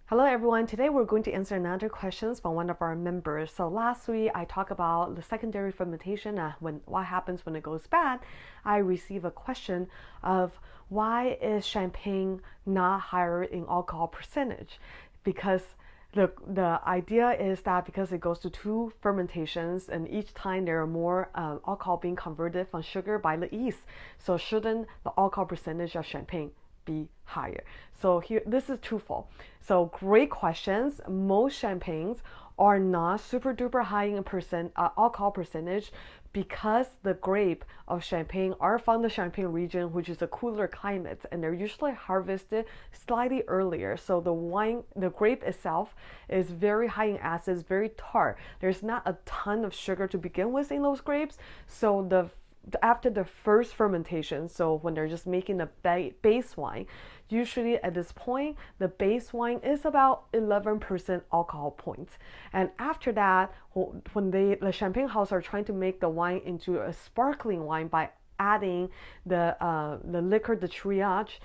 Hello everyone, today we're going to answer another questions from one of our members. So last week I talked about the secondary fermentation and what happens when it goes bad. I received a question of why is champagne not higher in alcohol percentage? Because the idea is that because it goes to two fermentations and each time there are more alcohol being converted from sugar by the yeast. So shouldn't the alcohol percentage of champagne be higher? So here, this is twofold. So great questions. Most champagnes are not super duper high in alcohol percentage because the grape of champagne are from the Champagne region, which is a cooler climate, and they're usually harvested slightly earlier. So the grape itself is very high in acids, very tart. There's not a ton of sugar to begin with in those grapes. So after the first fermentation, so when they're just making the base wine, usually at this point, the base wine is about 11% alcohol points. And after that, when the champagne house are trying to make the wine into a sparkling wine by adding the liquor de triage,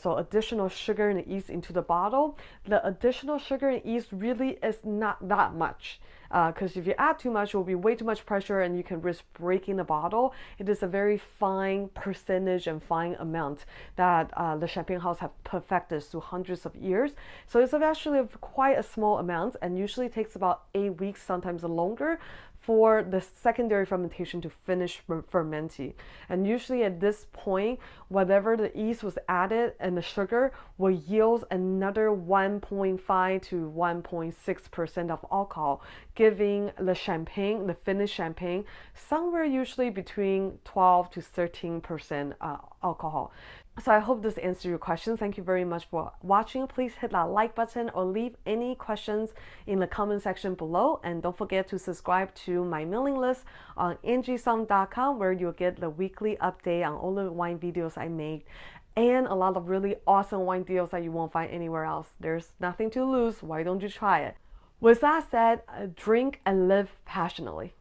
so additional sugar and yeast into the bottle, the additional sugar and yeast really is not that much. Because if you add too much, it will be way too much pressure and you can risk breaking the bottle. It is a very fine percentage and fine amount that the champagne house have perfected through hundreds of years. So it's actually quite a small amount and usually takes about 8 weeks, sometimes longer, for the secondary fermentation to finish fermenting. And usually at this point, whatever the yeast was added and the sugar will yield another 1.5 to 1.6% of alcohol, giving the finished champagne, somewhere usually between 12 to 13% alcohol. So I hope this answered your question. Thank you very much for watching. Please hit that like button or leave any questions in the comment section below. And don't forget to subscribe to my mailing list on angiesong.com, where you'll get the weekly update on all the wine videos I make and a lot of really awesome wine deals that you won't find anywhere else. There's nothing to lose. Why don't you try it? With that said, drink and live passionately.